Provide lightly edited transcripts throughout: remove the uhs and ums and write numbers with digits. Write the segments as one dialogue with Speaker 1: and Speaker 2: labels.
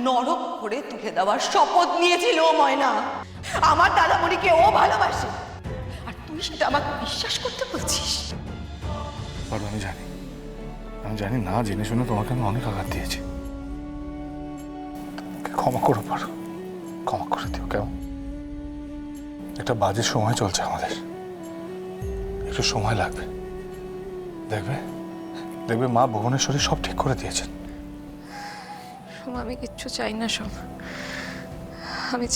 Speaker 1: নরক করে তুলে দেওয়ার শপথ নিয়েছিল ময়না। আমার দাদামণিকে ও ভালোবাসে, আর তুই সেটা আমাকে বিশ্বাস করতে বলছিস?
Speaker 2: আমি জানি না জেনে শুনে তোমাকে আমি অনেক আঘাত দিয়েছি। ক্ষমা করো পারো, ক্ষমা করে দিও। কেমন একটা বাজে সময় চলছে আমাদের, একটু সময় লাগবে। দেখবে দেখবে মা ভুবনেশ্বরী সব ঠিক করে দিয়েছেন।
Speaker 3: আমি কিচ্ছু চাই না সোম। আমি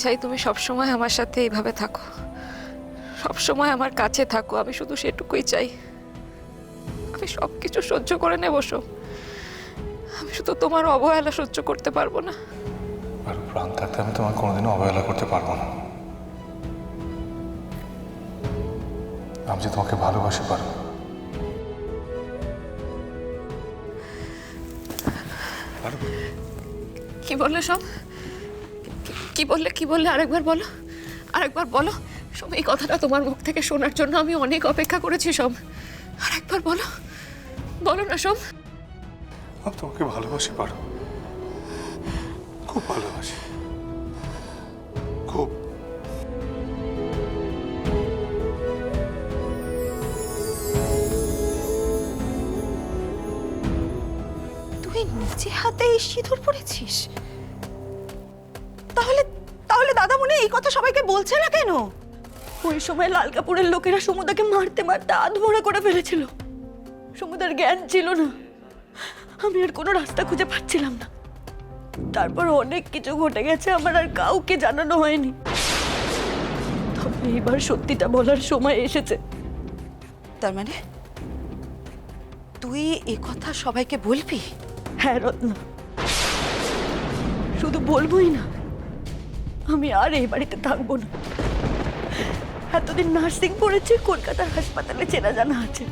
Speaker 3: চাই তুমি সবসময় আমার সাথে এইভাবে থাকো, সবসময় আমার কাছে থাকো। আমি শুধু সেটুকুই চাই। আমি সবকিছু সহ্য করে নেব সোম, আমি শুধু তোমার অবহেলা সহ্য করতে পারবো না।
Speaker 2: আর প্রাণ থাকতে আমি তোমার কোনোদিনও অবহেলা করতে পারবো না। আমি যে তোমাকে ভালোবাসি পারবো।
Speaker 3: কি বললে সব? কি বললে আরেকবার বলো সোম। এই কথাটা তোমার মুখ থেকে শোনার জন্য আমি অনেক অপেক্ষা করেছি সোম। আরেকবার বলো না সোম।
Speaker 2: আমি তোমাকে ভালোবাসি পারো, খুব ভালোবাসি, খুব।
Speaker 1: তুই নিজে হাতে এই সিঁদুর পরেছিস? তাহলে তাহলে দাদামণি এই কথা সবাইকে বলছে না কেন? ওই সময় লাল কাপড়ের লোকেরা সমুদাকে মারতে মারতে আধমরা করে ফেলেছিল। সমুদার জ্ঞান ছিল না, আমি আর কোনো রাস্তা খুঁজে পাচ্ছিলাম না। তারপর অনেক কিছু ঘটে গেছে, আমার আর কাউকে জানানো হয়নি। তবে এবার সত্যিটা বলার সময় এসেছে। তার মানে তুই এ কথা সবাইকে বলবি? হ্যাঁ রত্না, শুধু বলবোই না, আমি আর এই বাড়িতে থাকবো না। এতদিন নার্সিং পড়েছি, কলকাতার হাসপাতালে চেনা জানা আছে।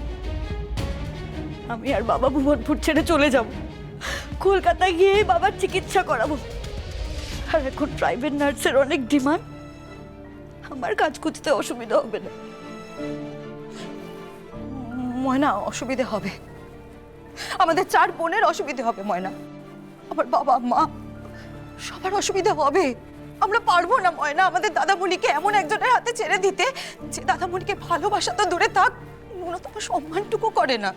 Speaker 1: আমি আর বাবা ভুবনপুর ছেড়ে চলে যাব, কলকাতা গিয়ে বাবার চিকিৎসা করাবো। আর এখন প্রাইভেট নার্সের অনেক ডিমান্ড, আমার কাজ খুঁজতে অসুবিধা হবে না। ময়না, অসুবিধে হবে, আমাদের 4 বোনের অসুবিধে হবে ময়না। আমার বাবা মা সবার অসুবিধা হবে। আমরা পারবো না ময়না আমাদের দাদামণিকে এমন একজনের হাতে ছেড়ে দিতে, যে দাদামণিকে ভালোবাসা তো দূরে থাক, ন্যূনতম সম্মানটুকু করে না।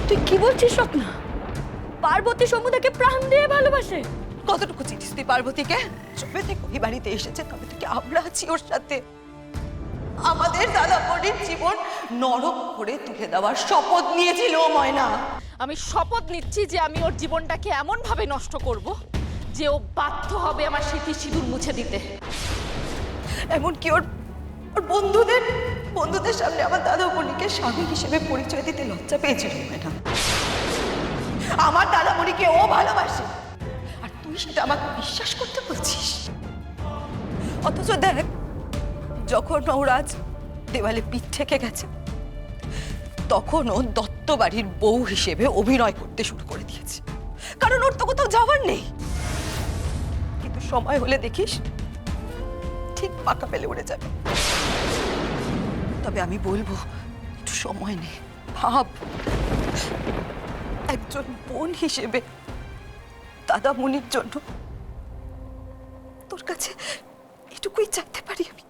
Speaker 1: তুই কি বলছিস রত্না? পার্বতী সমুদাকে প্রাণ দিয়ে ভালোবাসে? কতটুকু চিনিস তুই পার্বতীকে? যবে থেকে ওই বাড়িতে এসেছে তবে থেকে আমরা আছি ওর সাথে। আমাদের দাদামণির জীবন নরক করে তুলে দেওয়ার শপথ নিয়েছিল ময়না।
Speaker 4: আমি শপথ নিচ্ছি যে আমি ওর জীবনটাকে এমন ভাবে নষ্ট করব যে ও বাধ্য হবে আমার স্মৃতি সিঁদুর মুছে দিতে।
Speaker 1: এমনকি ওর বন্ধুদের সামনে আমার দাদামণিকে স্বামী হিসেবে পরিচয় দিতে লজ্জা পেয়েছিল ম্যাডাম। আমার দাদামণিকে ও ভালোবাসে, আর তুই সেটা আমাকে বিশ্বাস করতে বলছিস? অথচ দেখ, যখন ওর আজ দেওয়ালে পিঠ ঠেকে গেছে, তখন ও দত্ত বাড়ির বউ হিসেবে অভিনয় করতে শুরু করে দিয়েছে। কারণ ওর তো কোথাও যাওয়ার নেই। কিন্তু সময় হলে দেখিস ঠিক পাকা পেলে উড়ে যাবে। তবে আমি বলবো, একটু সময় নে, ভাব। একজন বোন হিসেবে দাদামণির জন্য তোর কাছে এটুকুই চাইতে পারি আমি।